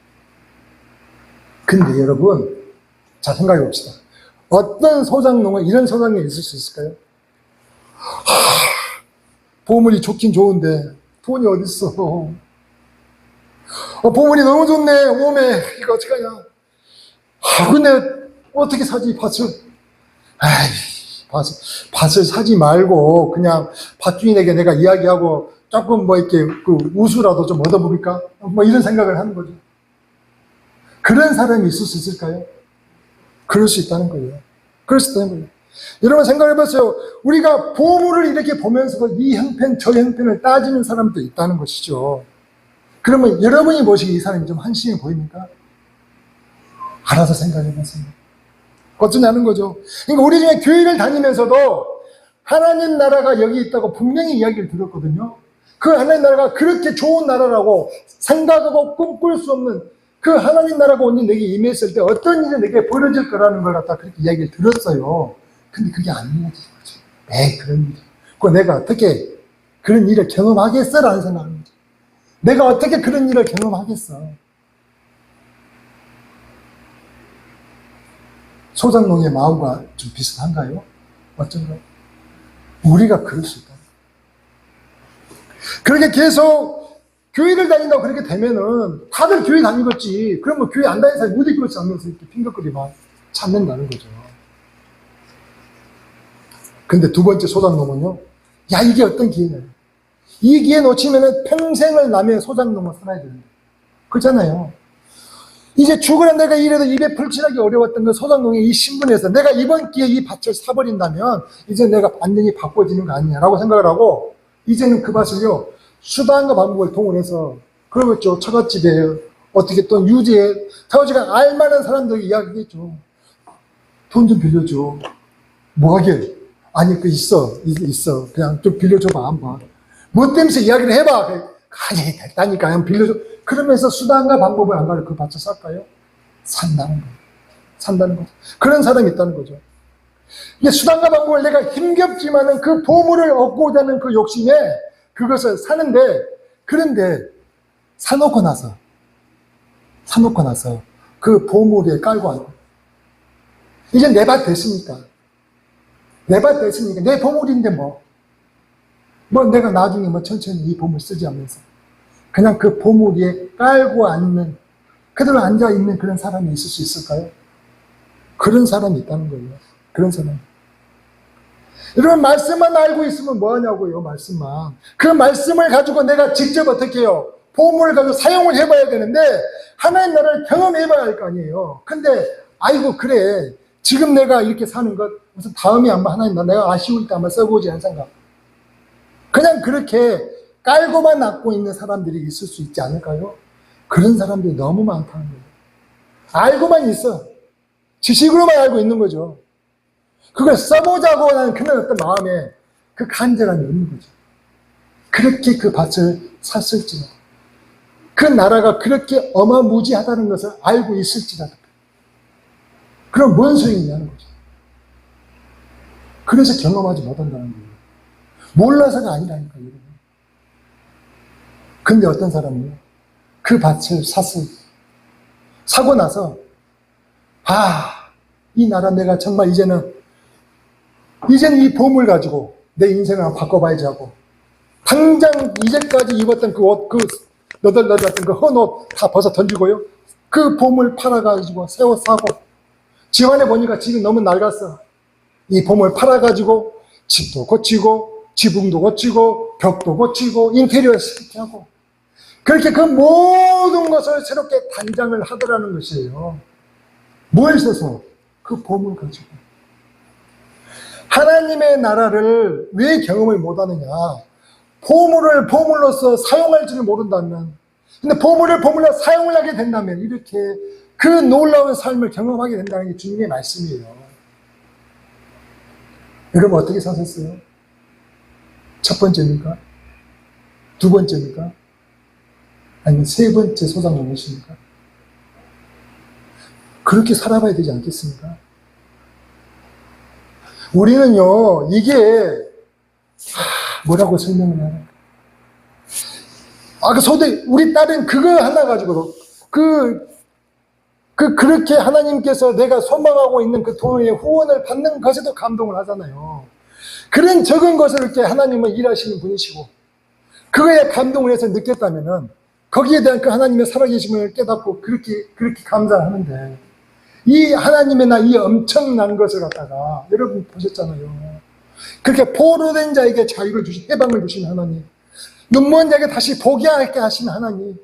근데 여러분, 자, 생각해 봅시다. 어떤 소작농은 이런 소작농이 있을 수 있을까요? 보물이 좋긴 좋은데 돈이 어딨어. 보물이 너무 좋네. 오메, 이거 어떡하냐. 근데 어떻게 사지, 밭을? 아이, 밭을 사지 말고 그냥 밭주인에게 내가 이야기하고 조금 뭐 이렇게 그 우수라도 좀 얻어볼까? 뭐 이런 생각을 하는 거죠. 그런 사람이 있을 수 있을까요? 그럴 수 있다는 거예요. 그럴 수 있다는 거예요. 여러분 생각해보세요. 우리가 보물을 이렇게 보면서도 이 형편 저 형편을 따지는 사람도 있다는 것이죠. 그러면 여러분이 보시기에 이 사람이 좀 한심해 보입니까? 알아서 생각해보세요. 어쩌냐는 거죠. 그러니까 우리 중에 교회를 다니면서도 하나님 나라가 여기 있다고 분명히 이야기를 들었거든요. 그 하나님 나라가 그렇게 좋은 나라라고 생각하고 꿈꿀 수 없는 그 하나님 나라가 오늘 내게 임했을 때 어떤 일이 내게 벌어질 거라는 걸 갖다 그렇게 이야기를 들었어요. 근데 그게 아닌 거죠. 에이, 그런 일. 그 내가 어떻게 그런 일을 경험하겠어라는 생각하는 거죠. 내가 어떻게 그런 일을 경험하겠어. 소작농의 마음과 좀 비슷한가요? 어쩐가? 우리가 그럴 수 있다. 그렇게 계속 교회를 다닌다고 그렇게 되면은 다들 교회 다니겠지. 그러면 교회 안 다니는 사람이 어디 그렇지 않면서 이렇게 핑거거리만 찾는다는 거죠. 근데 두 번째 소작농은요, 야, 이게 어떤 기회냐. 이 기회 놓치면 평생을 남의 소장농을 살아야 되는데. 그렇잖아요. 이제 죽으라 내가 이래도 입에 풀칠하기 어려웠던 그 소장농의 이 신분에서 내가 이번 기회에 이 밭을 사버린다면 이제 내가 완전히 바꿔지는 거 아니냐라고 생각을 하고 이제는 그 밭을요 수단과 방법을 동원해서 그러겠죠. 처갓집에 어떻게 또 유지해 타오지가 알만한 사람들이 이야기했죠. 돈 좀 빌려줘. 뭐 하게? 아니 그 있어 그냥 좀 빌려줘봐 한번. 뭐 때문에 이야기를 해봐. 아니 됐다니까 그냥 빌려줘. 그러면서 수단과 방법을 안 가려 그 밭을 살까요? 산다는 거예요. 산다는 거죠. 그런 사람이 있다는 거죠. 이게 수단과 방법을 내가 힘겹지만은 그 보물을 얻고자 하는 그 욕심에 그것을 사는데, 그런데 사놓고 나서 그 보물에 깔고 앉고 이제 내 밭 됐으니까 내 보물인데 뭐 내가 나중에 천천히 이 보물 쓰지 하면서 그냥 그 보물 위에 깔고 앉는, 그대로 앉아있는 그런 사람이 있을 수 있을까요? 그런 사람이 있다는 거예요. 그런 사람. 여러분, 말씀만 알고 있으면 뭐 하냐고요, 말씀만. 그 말씀을 가지고 내가 직접 어떻게 해요? 보물을 가지고 사용을 해봐야 되는데, 하나님 나라를 경험해봐야 할 거 아니에요. 근데, 아이고, 그래. 지금 내가 이렇게 사는 것, 무슨 다음에 아마 하나님 내가 아쉬울 때 아마 써보지 않은 생각. 그냥 그렇게 깔고만 앉고 있는 사람들이 있을 수 있지 않을까요? 그런 사람들이 너무 많다는 거예요. 알고만 있어. 지식으로만 알고 있는 거죠. 그걸 써보자고 하는 그런 어떤 마음에 그 간절함이 없는 거죠. 그렇게 그 밭을 샀을지라도, 그 나라가 그렇게 어마무지하다는 것을 알고 있을지라도, 그럼 뭔 소용이 있냐는 거죠. 그래서 경험하지 못한다는 거예요. 몰라서가 아니라니까요, 여러분. 근데 어떤 사람은요, 그 밭을 사고 나서, 이 나라 내가 정말 이제는 이 보물 가지고 내 인생을 한번 바꿔봐야지 하고, 당장 이제까지 입었던 그 옷, 그 너덜너덜했던 그 헌옷 다 벗어 던지고요, 그 보물 팔아가지고 새 옷 사고, 집안에 보니까 집이 너무 낡았어. 이 보물 팔아가지고 집도 고치고, 지붕도 고치고, 벽도 고치고, 인테리어 시키고, 그렇게 그 모든 것을 새롭게 단장을 하더라는 것이에요. 뭘 써서? 그 보물 가지고. 하나님의 나라를 왜 경험을 못하느냐? 보물을 보물로서 사용할 줄을 모른다면, 근데 보물을 보물로 사용을 하게 된다면 이렇게 그 놀라운 삶을 경험하게 된다는 게 주님의 말씀이에요. 여러분 어떻게 사셨어요? 첫 번째입니까? 두 번째입니까? 아니면 세 번째 소장농이십니까? 그렇게 살아봐야 되지 않겠습니까? 우리는요, 이게 뭐라고 설명을 하나? 우리 딸은 그거 하나 가지고도 그렇게 하나님께서 내가 소망하고 있는 그 돈의 후원을 받는 것에도 감동을 하잖아요. 그런 적은 것을 이렇게 하나님은 일하시는 분이시고, 그거에 감동을 해서 느꼈다면은, 거기에 대한 그 하나님의 살아계심을 깨닫고 그렇게 감사하는데, 이 하나님의 이 엄청난 것을 갖다가, 여러분 보셨잖아요. 그렇게 포로된 자에게 자유를 주신, 해방을 주신 하나님, 눈먼 자에게 다시 보게 하게 하신 하나님,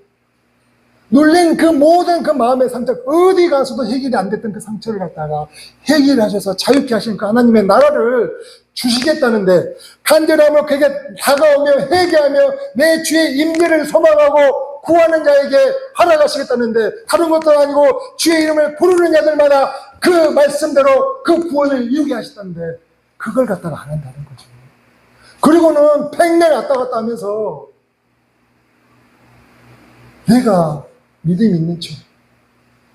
눌린 그 모든 그 마음의 상처, 어디 가서도 해결이 안 됐던 그 상처를 갖다가 해결하셔서 자유케 하신 그 하나님의 나라를 주시겠다는데, 간절하며 그에게 다가오며 회개하며 내 주의 임재를 소망하고 구하는 자에게 허락하시겠다는데, 다른 것도 아니고 주의 이름을 부르는 자들마다 그 말씀대로 그 구원을 이루게 하셨다는데, 그걸 갖다가 안 한다는 거죠. 그리고는 팽날 왔다 갔다 하면서 내가 믿음이 있는 척.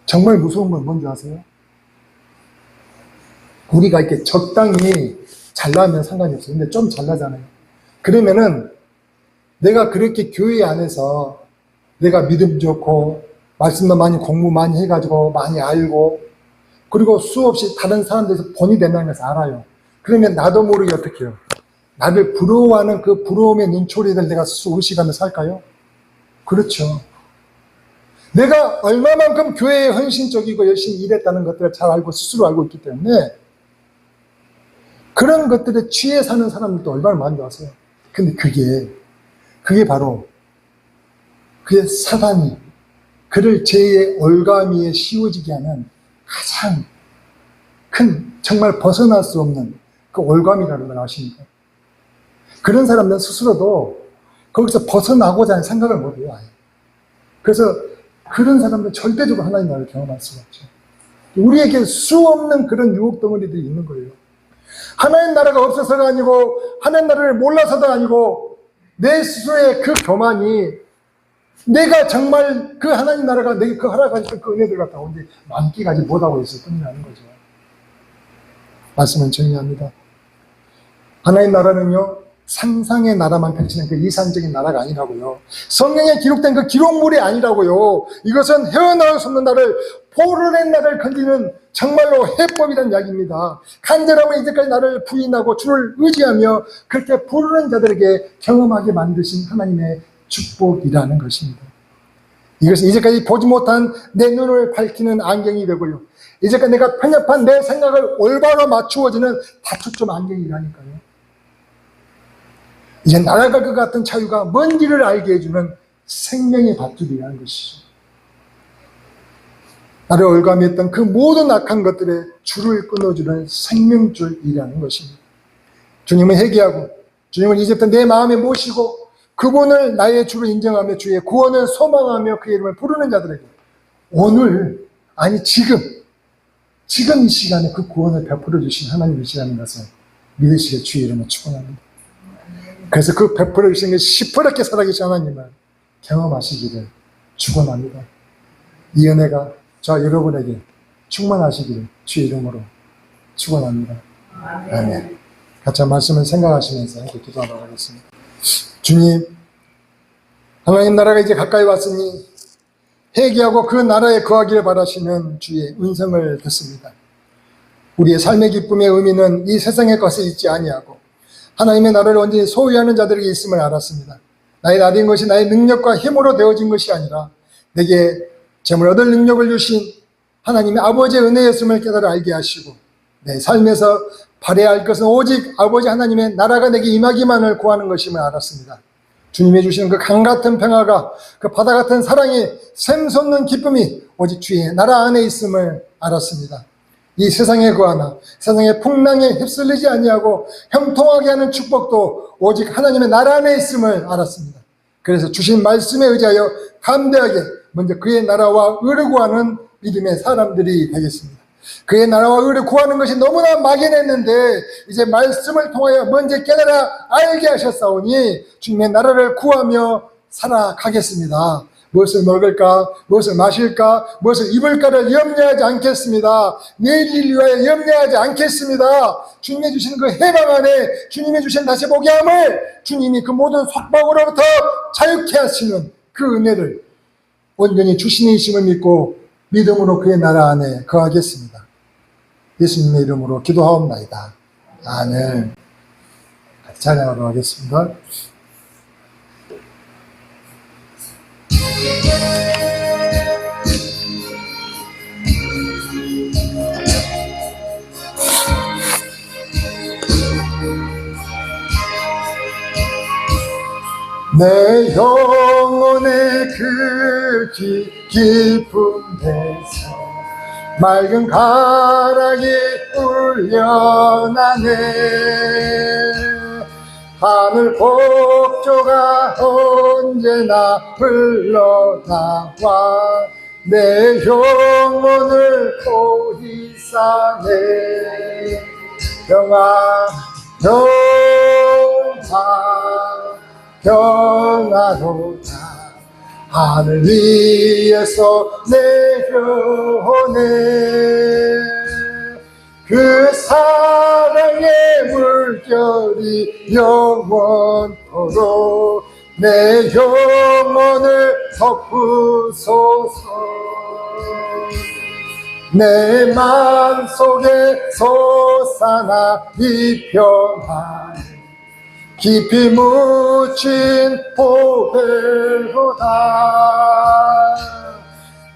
정말 무서운 건 뭔지 아세요? 우리가 이렇게 적당히 잘나면 상관이 없어요. 근데 좀 잘나잖아요. 그러면은 내가 그렇게 교회 안에서 내가 믿음 좋고 말씀도 많이 공부 많이 해가지고 많이 알고 그리고 수없이 다른 사람들에서 본이 된다는 것을 알아요. 그러면 나도 모르게 어떻게 해요? 나를 부러워하는 그 부러움의 눈초리를 내가 스스로 의식하며 살까요? 그렇죠. 내가 얼마만큼 교회에 헌신적이고 열심히 일했다는 것들을 잘 알고 스스로 알고 있기 때문에 그런 것들에 취해 사는 사람들도 얼마나 많이 왔어요. 근데 그게 그게 바로 그의 사단이 그를 죄의 올가미에 씌워지게 하는 가장 큰, 정말 벗어날 수 없는 그 올가미라는 걸 아십니까? 그런 사람들은 스스로도 거기서 벗어나고자 하는 생각을 못해요, 아예. 그래서 그런 사람들은 절대적으로 하나님 나라를 경험할 수가 없죠. 우리에게 수 없는 그런 유혹 덩어리들이 있는 거예요. 하나님 나라가 없어서가 아니고 하나님 나라를 몰라서도 아니고 내 스스로의 그 교만이 내가 정말 그 하나님 나라가 내게 그 허락하셨던 그 은혜들 갖다 온데 만기까지 못하고 있을 뿐이라는 거죠. 말씀은 정리합니다. 하나님 나라는요, 상상의 나라만 펼치는 그 이상적인 나라가 아니라고요. 성경에 기록된 그 기록물이 아니라고요. 이것은 헤어나올 수 없는 나를, 포르낸 나를 건지는 정말로 해법이라는 이야기입니다. 간절함은 이제까지 나를 부인하고 주를 의지하며 그렇게 부르는 자들에게 경험하게 만드신 하나님의 축복이라는 것입니다. 이것은 이제까지 보지 못한 내 눈을 밝히는 안경이 되고요. 이제까지 내가 편협한 내 생각을 올바로 맞추어지는 다초점 안경이라니까요. 이제 날아갈 것 같은 자유가 뭔지를 알게 해주는 생명의 밧줄이라는 것이죠. 나를 올가미했던 그 모든 악한 것들의 줄을 끊어주는 생명줄이라는 것입니다. 주님을 회개하고 주님을 이제부터 내 마음에 모시고 그분을 나의 주로 인정하며 주의 구원을 소망하며 그의 이름을 부르는 자들에게 오늘, 아니 지금 이 시간에 그 구원을 베풀어 주신 하나님이시라는 것을 믿으시게 주의 이름을 축원합니다. 그래서 그 베풀어 주신 게 시퍼렇게 살아계신 하나님을 경험하시기를 축원합니다. 이 은혜가 저 여러분에게 충만하시기를 주의 이름으로 축원합니다. 아멘. 같이 말씀을 생각하시면서 함께 기도하도록 하겠습니다. 주님, 하나님 나라가 이제 가까이 왔으니 회개하고 그 나라에 거하기를 바라시는 주의 음성을 듣습니다. 우리의 삶의 기쁨의 의미는 이 세상의 것에 있지 아니하고 하나님의 나라를 온전히 소유하는 자들에게 있음을 알았습니다. 나의 나된 것이 나의 능력과 힘으로 되어진 것이 아니라 내게 재물 얻을 능력을 주신 하나님의 아버지의 은혜였음을 깨달아 알게 하시고 내 삶에서 바라야 할 것은 오직 아버지 하나님의 나라가 내게 임하기만을 구하는 것임을 알았습니다. 주님이 주시는 그 강 같은 평화가 그 바다 같은 사랑이 샘솟는 기쁨이 오직 주의 나라 안에 있음을 알았습니다. 이 세상에 거하나 세상의 풍랑에 휩쓸리지 아니하고 형통하게 하는 축복도 오직 하나님의 나라 안에 있음을 알았습니다. 그래서 주신 말씀에 의지하여 담대하게 먼저 그의 나라와 의를 구하는 믿음의 사람들이 되겠습니다. 그의 나라와 의를 구하는 것이 너무나 막연했는데 이제 말씀을 통하여 먼저 깨달아 알게 하셨사오니 주님의 나라를 구하며 살아가겠습니다. 무엇을 먹을까, 무엇을 마실까, 무엇을 입을까를 염려하지 않겠습니다. 내일을 위하여 염려하지 않겠습니다. 주님이 주신 그 해방 안에 주님이 주신 다시 보게 함을 주님이 그 모든 속박으로부터 자유케 하시는 그 은혜를 온전히 주시는 이심을 믿고 믿음으로 그의 나라 안에 거하겠습니다. 예수님의 이름으로 기도하옵나이다. 아멘. 같이 찬양하도록 하겠습니다. 내 영혼의 그 깊은 데서 맑은 가락이 울려나네. 하늘 폭조가 언제나 흘러나와 내 영혼을 고이 싸네. 평화로다 하늘 위에서 내려오네. 그 사랑의 물결이 영원토록 내 영혼을 덮으소서. 내 마음속에 솟아나 이 평화 깊이 묻힌 보배로다.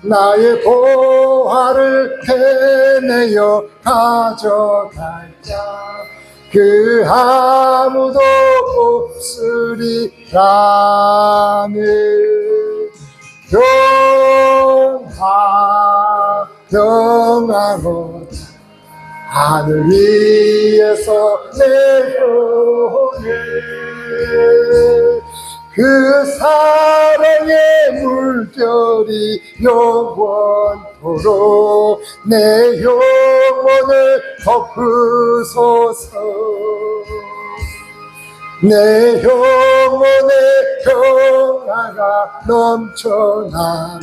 나의 보화를 캐내어 가져갈 자 그 아무도 없으리라네. 평화로 하늘 위에서 내려오네. 그 사랑의 물결이 영원토록 내 영혼을 덮으소서. 내 영혼의 평화가 넘쳐나는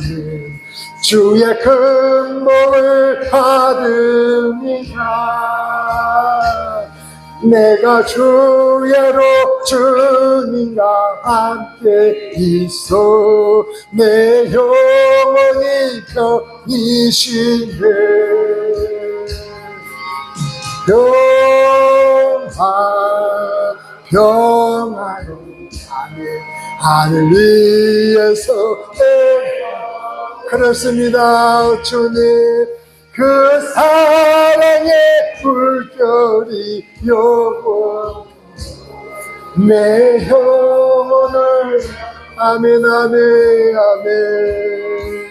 주의 근본을 받으니라. 내가 주야로 주님과 함께 있어 내 영혼이 편이시네. 평화로 하늘 위에서 그렇습니다. 주님 그 사랑의 물결이 영원 내 영혼을 아멘 아멘 아멘.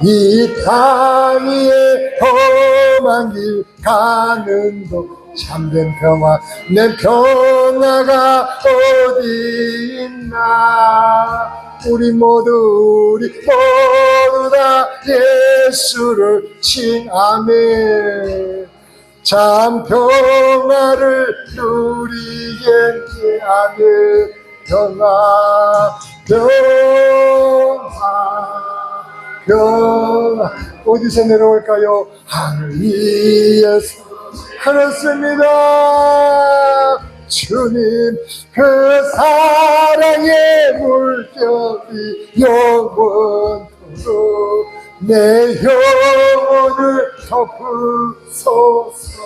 이 땅 위에 험한 길 가는 도 참된 평화 내 평화가 어디 있나. 우리 모두 다 예수를 칭하네. 참 평화를 누리겠게 하네. 평화 어디서 내려올까요? 하늘 위에서. 그렇습니다. 주님 그 사랑의 물결이 영원토록 내 영혼을 덮으소서.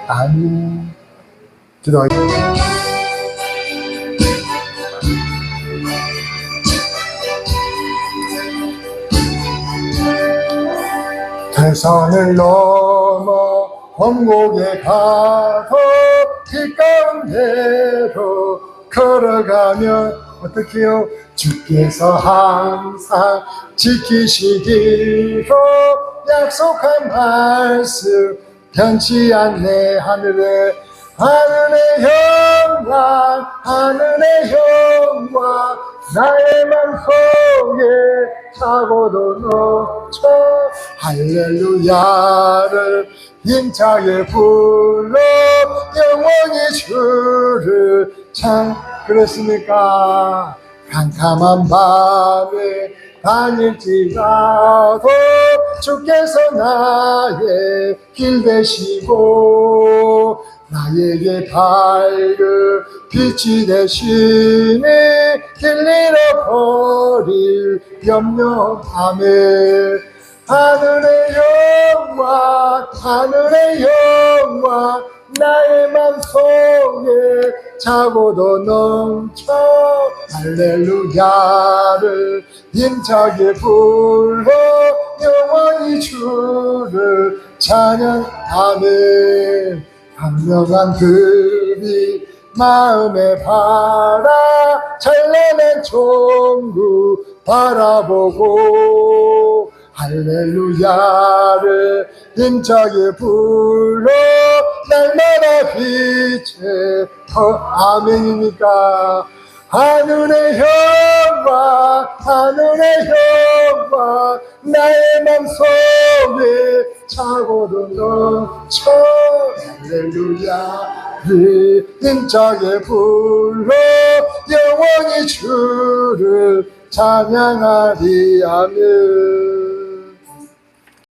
아멘. 기도하겠습니다. 대산을 넘어 원곡에 가도 길 가운데로 걸어가면 어떻게요? 주께서 항상 지키시기로 약속한 말씀 변치 않네. 하늘의 영광 나의 맘속에 차고도 넘쳐 할렐루야를 힘차게 불러 영원히 주를 그렇습니까? 캄캄한 밤에 다닐지라도 주께서 나의 길 되시고 나에게 밝은 빛이 되시니 길 잃어버릴 염려 아멘. 하늘의 영광 나의 맘속에 차고도 넘쳐 할렐루야를 힘차게 불러 영원히 주를 찬양하네. 강력한 빛이 마음에 바라 찬란한 종구 바라보고 할렐루야를 힘차게 불러 날마다 빛에 아멘이니까. 하늘의 영광 나의 맘속에 차고도 넘쳐 할렐루야를 힘차게 불러 영원히 주를 찬양하리 아멘.